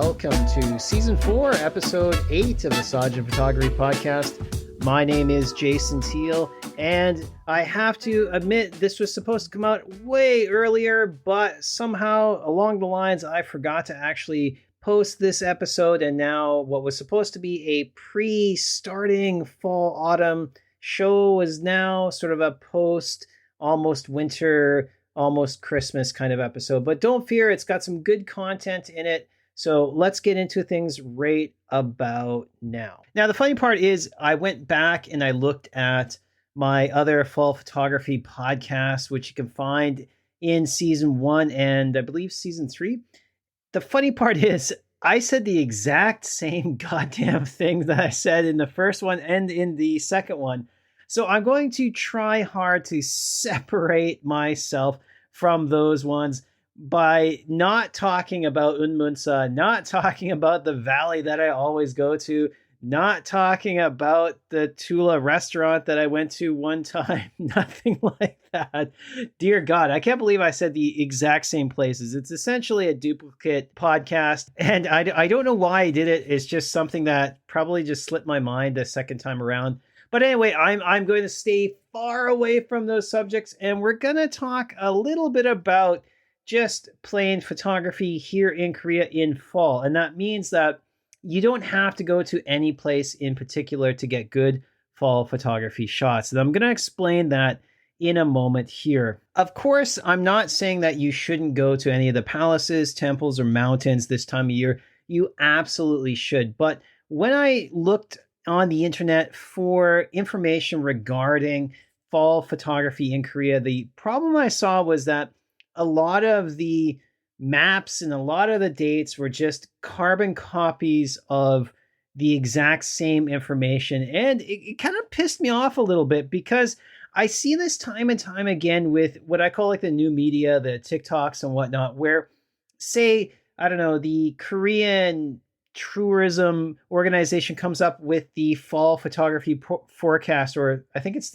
welcome to Season 4, Episode 8 of the Sajin Photography Podcast. My name is Jason Teal, and I have to admit this was supposed to come out way earlier, but somehow along the lines I forgot to actually post this episode, and now what was supposed to be a pre-starting fall-autumn show is now sort of a post, almost winter, almost Christmas kind of episode. But don't fear, it's got some good content in it. So let's get into things right about now. Now, the funny part is I went back and I looked at my other fall photography podcast, which you can find in season 1 and I believe season 3. The funny part is I said the exact same goddamn thing that I said in the first one and in the second one. So I'm going to try hard to separate myself from those ones by not talking about Unmunsa, not talking about the valley that I always go to, not talking about the Tula restaurant that I went to one time, nothing like that. Dear God, I can't believe I said the exact same places. It's essentially a duplicate podcast, and I don't know why I did it. It's just something that probably just slipped my mind the second time around. But anyway, I'm going to stay far away from those subjects, and we're going to talk a little bit about just plain photography here in Korea in fall. And that means that you don't have to go to any place in particular to get good fall photography shots. And I'm going to explain that in a moment here. Of course, I'm not saying that you shouldn't go to any of the palaces, temples, or mountains this time of year. You absolutely should. But when I looked on the internet for information regarding fall photography in Korea, the problem I saw was that a lot of the maps and a lot of the dates were just carbon copies of the exact same information. And it kind of pissed me off a little bit because I see this time and time again with what I call like the new media, the TikToks and whatnot, where say, I don't know, the Korean tourism organization comes up with the fall photography forecast, or I think it's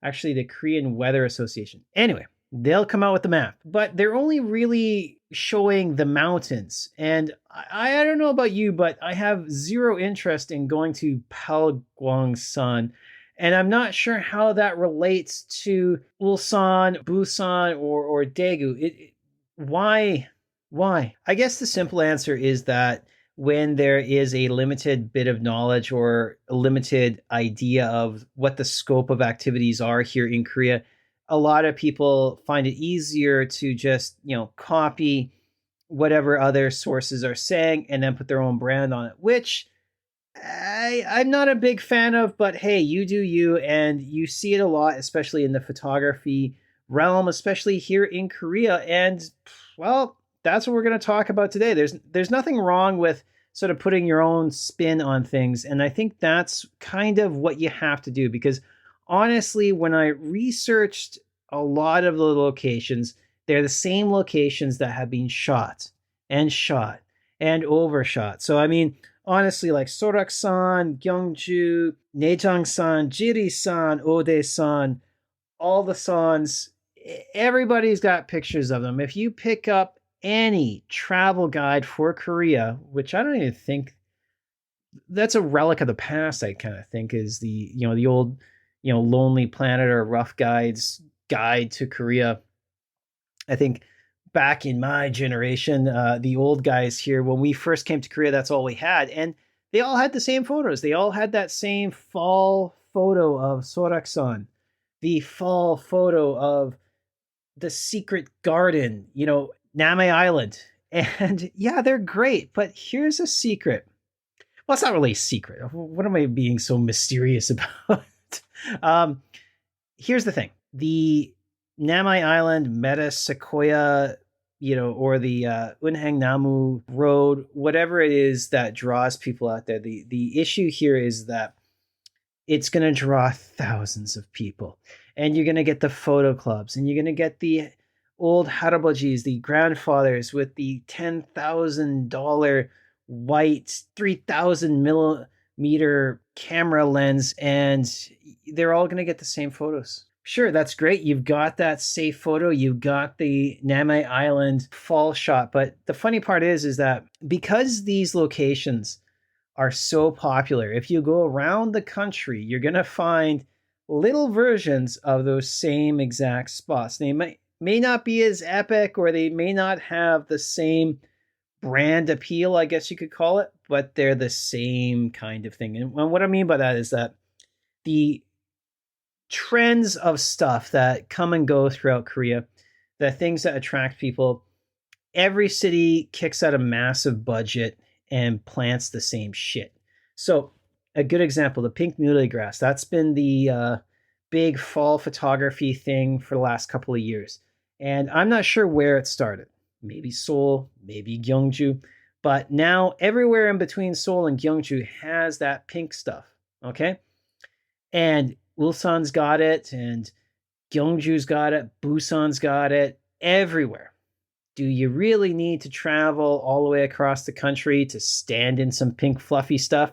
actually the Korean Weather Association. Anyway, they'll come out with the map, but they're only really showing the mountains. And I don't know about you, but I have zero interest in going to Palgwangsan. And I'm not sure how that relates to Ulsan, Busan, or Daegu. Why? I guess the simple answer is that when there is a limited bit of knowledge or a limited idea of what the scope of activities are here in Korea, a lot of people find it easier to just, copy whatever other sources are saying and then put their own brand on it, which I'm not a big fan of, but hey, you do you, and you see it a lot, especially in the photography realm, especially here in Korea. And well, that's what we're going to talk about today. There's nothing wrong with sort of putting your own spin on things. And I think that's kind of what you have to do, because honestly, when I researched a lot of the locations, they're the same locations that have been shot and overshot. So, I mean, honestly, like Sorak-san, Gyeongju, Naejang-san, Jiri-san, Ode-san, all the sons, everybody's got pictures of them. If you pick up any travel guide for Korea, which I don't even think that's a relic of the past, I kind of think is the old, Lonely Planet or Rough Guide's guide to Korea. I think back in my generation, the old guys here, when we first came to Korea, that's all we had. And they all had the same photos. They all had that same fall photo of Sorak-san, the fall photo of the secret garden, Namei Island. And yeah, they're great. But here's a secret. Well, it's not really a secret. What am I being so mysterious about? Here's the thing. The Namei Island, Meta Sequoia, or the Unhang Namu Road, whatever it is that draws people out there, the issue here is that it's going to draw thousands of people. And you're going to get the photo clubs, and you're going to get the old harabojis, the grandfathers with the $10,000 white 3,000 millimeter camera lens, and they're all going to get the same photos. Sure, that's great. You've got that safe photo. You've got the Namai Island fall shot. But the funny part is that because these locations are so popular, if you go around the country, you're going to find little versions of those same exact spots. They may not be as epic, or they may not have the same brand appeal, I guess you could call it, but they're the same kind of thing. And what I mean by that is that the trends of stuff that come and go throughout Korea, the things that attract people, every city kicks out a massive budget and plants the same shit. So, a good example, the pink muley grass, that's been the big fall photography thing for the last couple of years. And I'm not sure where it started. Maybe Seoul, maybe Gyeongju. But now everywhere in between Seoul and Gyeongju has that pink stuff. Okay. And Ulsan's got it, and Gyeongju's got it, Busan's got it, everywhere. Do you really need to travel all the way across the country to stand in some pink fluffy stuff?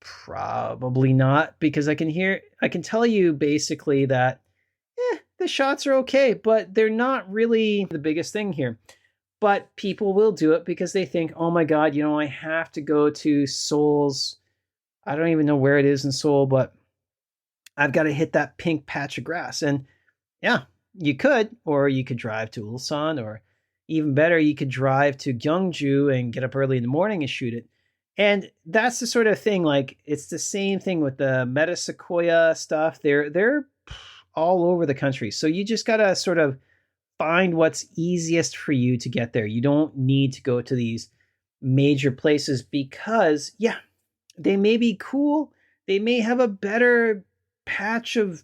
Probably not, because I can tell you basically that the shots are okay, but they're not really the biggest thing here. But people will do it because they think, oh my God, I have to go to Seoul's, I don't even know where it is in Seoul, but I've got to hit that pink patch of grass. And yeah, you could, or you could drive to Ulsan, or even better, you could drive to Gyeongju and get up early in the morning and shoot it. And that's the sort of thing, like, it's the same thing with the Meta Sequoia stuff. They're all over the country. So you just got to sort of find what's easiest for you to get there. You don't need to go to these major places because, yeah, they may be cool. They may have a better patch of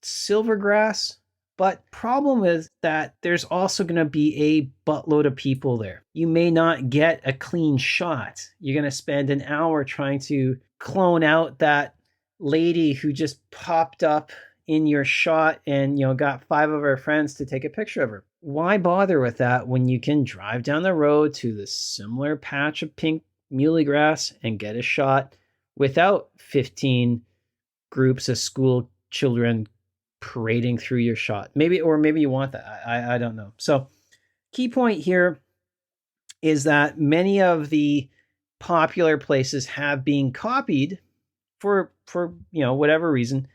silver grass, but problem is that there's also going to be a buttload of people there. You may not get a clean shot. You're going to spend an hour trying to clone out that lady who just popped up in your shot and got 5 of her friends to take a picture of her. Why bother with that when you can drive down the road to the similar patch of pink muley grass and get a shot without 15 groups of school children parading through your shot? Maybe you want that. I don't know. So key point here is that many of the popular places have been copied for whatever reason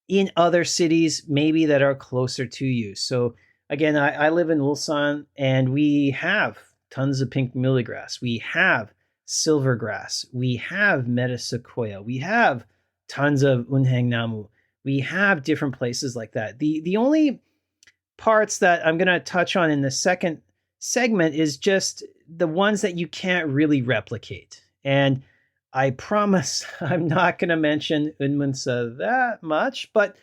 in other cities maybe that are closer to you. So again, I live in Ulsan, and we have tons of pink muley grass. We have silver grass. We have Meta Sequoia. We have tons of Unheng Namu. We have different places like that. The only parts that I'm going to touch on in the second segment is just the ones that you can't really replicate. And I promise I'm not going to mention Unmunsa that much, but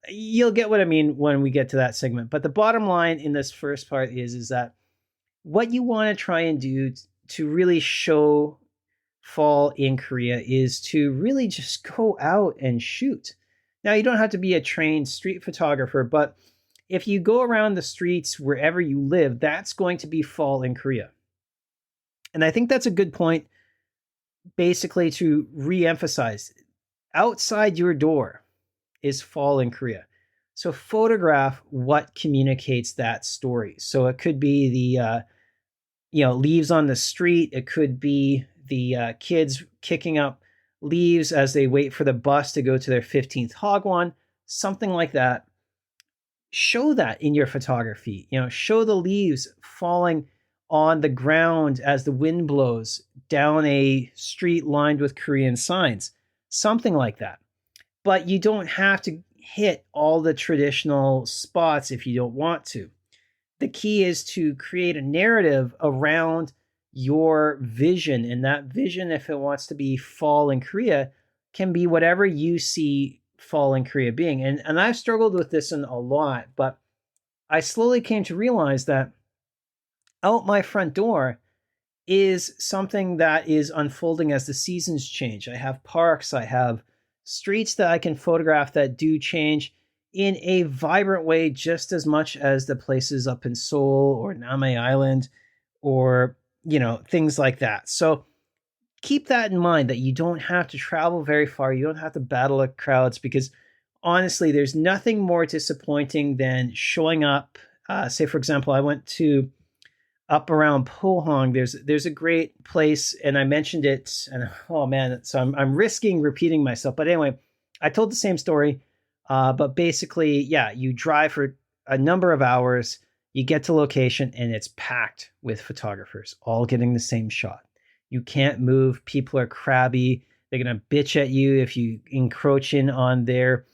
you'll get what I mean when we get to that segment. But the bottom line in this first part is that what you want to try and do to really show fall in Korea is to really just go out and shoot. Now, you don't have to be a trained street photographer, but if you go around the streets wherever you live, that's going to be fall in Korea. And I think that's a good point, basically, to re-emphasize. Outside your door is fall in Korea. So photograph what communicates that story. So it could be the leaves on the street. It could be the kids kicking up leaves as they wait for the bus to go to their 15th Hagwon, something like that. Show that in your photography. Show the leaves falling on the ground as the wind blows down a street lined with Korean signs, something like that. But you don't have to hit all the traditional spots if you don't want to. The key is to create a narrative around your vision, and that vision, if it wants to be fall in Korea, can be whatever you see fall in Korea being. And I've struggled with this a lot, but I slowly came to realize that out my front door is something that is unfolding as the seasons change. I have parks, I have streets that I can photograph that do change in a vibrant way just as much as the places up in Seoul or Namhae Island or things like that. So keep that in mind, that you don't have to travel very far. You don't have to battle the crowds, because honestly, there's nothing more disappointing than showing up. Say, for example, I went to up around Pohang. There's a great place, and I mentioned it. And oh man, so I'm risking repeating myself. But anyway, I told the same story. But basically, yeah, you drive for a number of hours, you get to location, and it's packed with photographers, all getting the same shot. You can't move. People are crabby. They're gonna bitch at you if you encroach in on their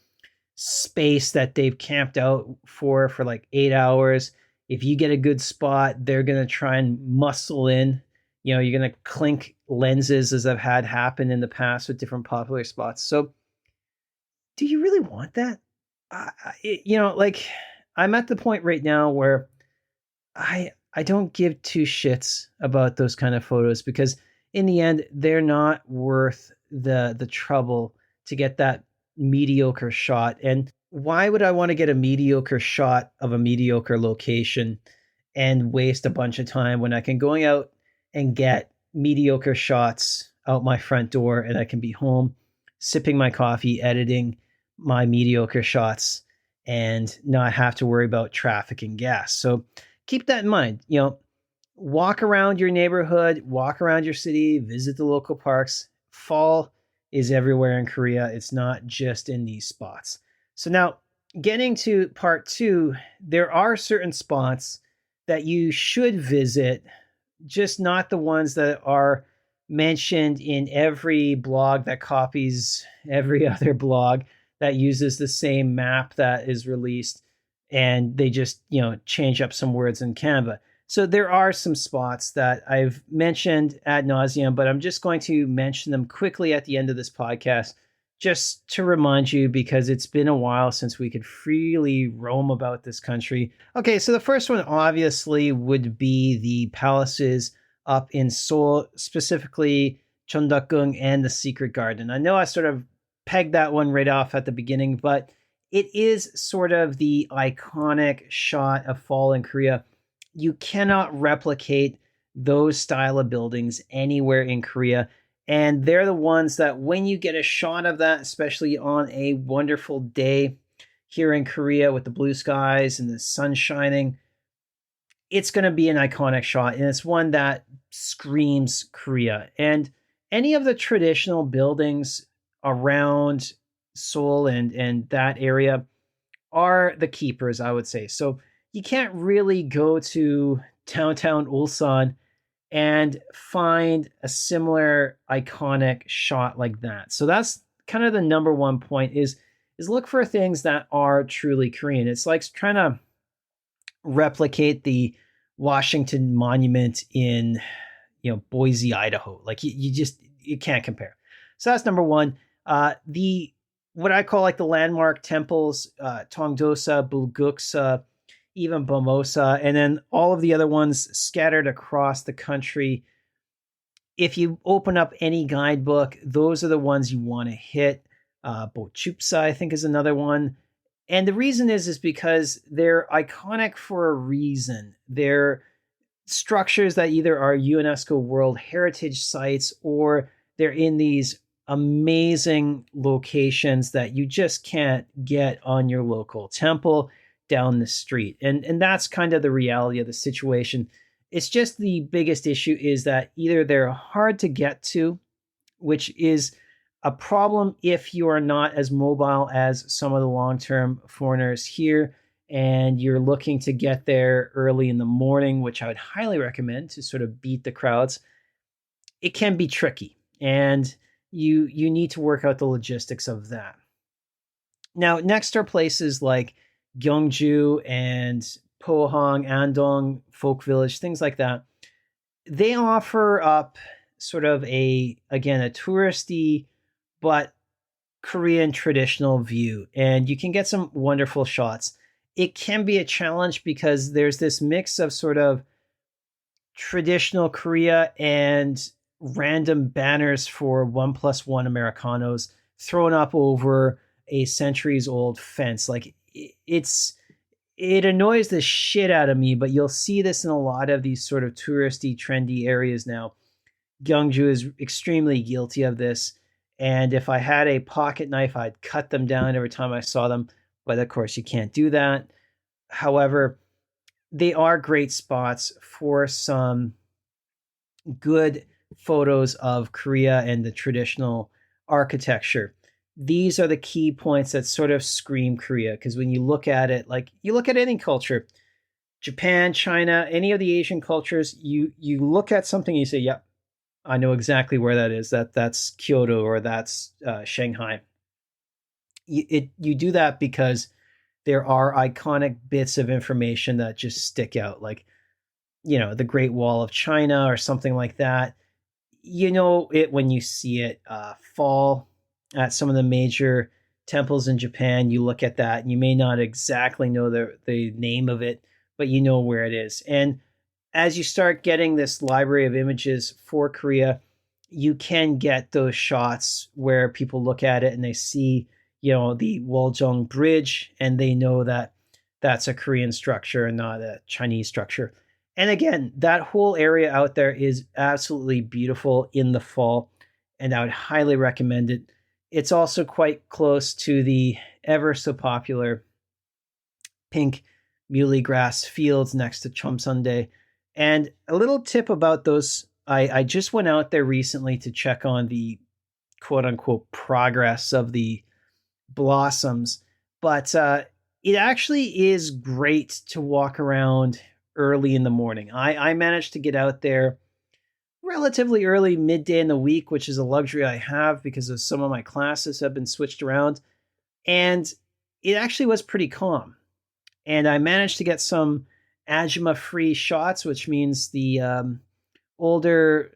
space that they've camped out for like 8 hours. If you get a good spot, they're gonna try and muscle in. You're gonna clink lenses, as I've had happen in the past with different popular spots. So, do you really want that? Like I'm at the point right now where I don't give two shits about those kind of photos because in the end they're not worth the trouble to get that mediocre shot. And why would I want to get a mediocre shot of a mediocre location and waste a bunch of time when I can going out and get mediocre shots out my front door and I can be home sipping my coffee, editing my mediocre shots and not have to worry about traffic and gas. So keep that in mind. Walk around your neighborhood, walk around your city, visit the local parks. Fall is everywhere in Korea. It's not just in these spots. So now getting to part two, there are certain spots that you should visit, just not the ones that are mentioned in every blog that copies every other blog that uses the same map that is released and they just, change up some words in Canva. So there are some spots that I've mentioned ad nauseum, but I'm just going to mention them quickly at the end of this podcast, just to remind you, because it's been a while since we could freely roam about this country. Okay, so the first one obviously would be the palaces up in Seoul, specifically Cheondeokgung and the Secret Garden. I know I sort of pegged that one right off at the beginning, but it is sort of the iconic shot of fall in Korea. You cannot replicate those style of buildings anywhere in Korea. And they're the ones that when you get a shot of that, especially on a wonderful day here in Korea with the blue skies and the sun shining, it's going to be an iconic shot. And it's one that screams Korea. And any of the traditional buildings around Seoul and that area are the keepers, I would say. So you can't really go to downtown Ulsan and find a similar iconic shot like that. So that's kind of the number one point is look for things that are truly Korean. It's like trying to replicate the Washington Monument in Boise, Idaho. Like you can't compare. So that's number one. The what I call like the landmark temples, Tongdosa, Bulguksa, even Bomosa, and then all of the other ones scattered across the country. If you open up any guidebook, those are the ones you want to hit. Bochupsa, I think, is another one. And the reason is because they're iconic for a reason. They're structures that either are UNESCO World Heritage Sites or they're in these amazing locations that you just can't get on your local temple down the street. And that's kind of the reality of the situation. It's just the biggest issue is that either they're hard to get to, which is a problem if you are not as mobile as some of the long-term foreigners here, and you're looking to get there early in the morning, which I would highly recommend to sort of beat the crowds. It can be tricky, and you need to work out the logistics of that. Now, next are places like Gyeongju and Pohang, Andong, Folk Village, things like that. They offer up sort of a touristy but Korean traditional view, and you can get some wonderful shots. It can be a challenge because there's this mix of sort of traditional Korea and random banners for 1+1 Americanos thrown up over a centuries old fence. Like it annoys the shit out of me, but you'll see this in a lot of these sort of touristy, trendy areas now. Gyeongju is extremely guilty of this. And if I had a pocket knife, I'd cut them down every time I saw them. But of course, you can't do that. However, they are great spots for some good photos of Korea and the traditional architecture. These are the key points that sort of scream Korea, because when you look at it, like you look at any culture, Japan, China, any of the Asian cultures, you look at something and you say, "Yep, I know exactly where that is. That's Kyoto or that's Shanghai." You do that because there are iconic bits of information that just stick out, like the Great Wall of China or something like that. You know it when you see it. Fall at some of the major temples in Japan, you look at that and you may not exactly know the name of it, but you know where it is. And as you start getting this library of images for Korea, you can get those shots where people look at it and they see, the Woljong Bridge, and they know that that's a Korean structure and not a Chinese structure. And again, that whole area out there is absolutely beautiful in the fall, and I would highly recommend it. It's also quite close to the ever so popular pink muley grass fields next to Chomsundae. And a little tip about those, I just went out there recently to check on the quote unquote progress of the blossoms, but it actually is great to walk around early in the morning. I managed to get out there relatively early, midday in the week, which is a luxury I have because of some of my classes have been switched around. And it actually was pretty calm. And I managed to get some Ajima-free shots, which means the older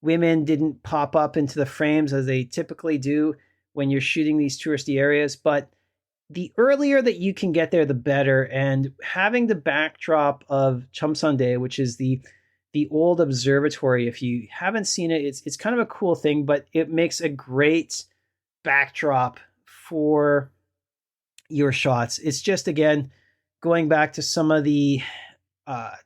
women didn't pop up into the frames as they typically do when you're shooting these touristy areas. But the earlier that you can get there, the better. And having the backdrop of Chomsundae, which is the old observatory, if you haven't seen it, it's kind of a cool thing, but it makes a great backdrop for your shots. It's just, again, going back to some of the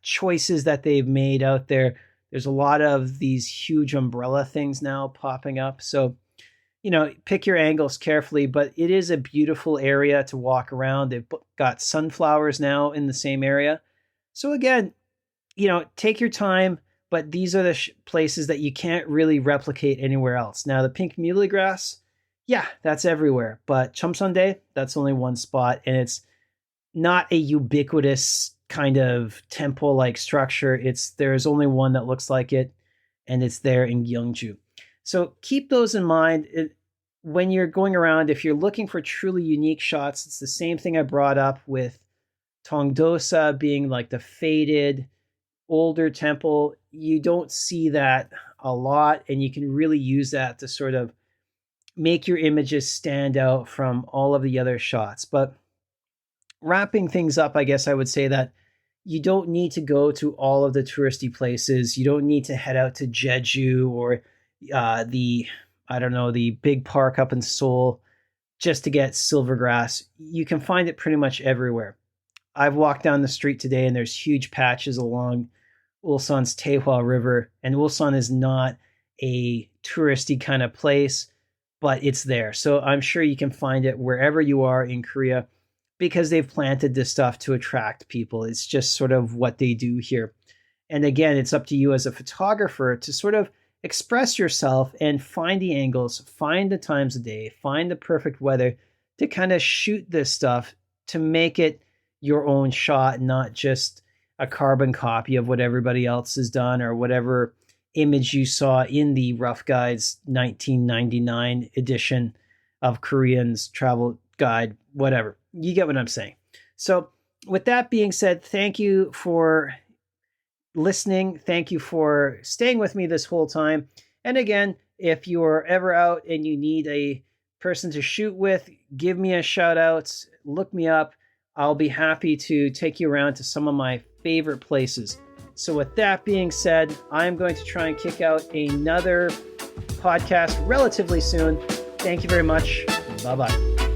choices that they've made out there. There's a lot of these huge umbrella things now popping up. So, pick your angles carefully, but it is a beautiful area to walk around. They've got sunflowers now in the same area. So again, take your time, but these are the places that you can't really replicate anywhere else. Now, the pink muley grass, yeah, that's everywhere. But Chomsundae, that's only one spot, and it's not a ubiquitous kind of temple-like structure. There's only one that looks like it, and it's there in Gyeongju. So keep those in mind when you're going around. If you're looking for truly unique shots, it's the same thing I brought up with Tongdosa being like the faded, older temple. You don't see that a lot, and you can really use that to sort of make your images stand out from all of the other shots. But wrapping things up, I guess I would say that you don't need to go to all of the touristy places. You don't need to head out to Jeju or the big park up in Seoul just to get silvergrass. You can find it pretty much everywhere. I've walked down the street today and there's huge patches along Ulsan's Taehwa River, and Ulsan is not a touristy kind of place, but it's there. So I'm sure you can find it wherever you are in Korea because they've planted this stuff to attract people. It's just sort of what they do here. And again, it's up to you as a photographer to sort of express yourself and find the angles, find the times of day, find the perfect weather to kind of shoot this stuff to make it your own shot, not just a carbon copy of what everybody else has done or whatever image you saw in the Rough Guide's 1999 edition of Korean's Travel Guide, whatever. You get what I'm saying. So with that being said, thank you for listening. Thank you for staying with me this whole time. And again, if you're ever out and you need a person to shoot with, give me a shout out, look me up. I'll be happy to take you around to some of my favorite places. So with that being said, I'm going to try and kick out another podcast relatively soon. Thank you very much. Bye-bye.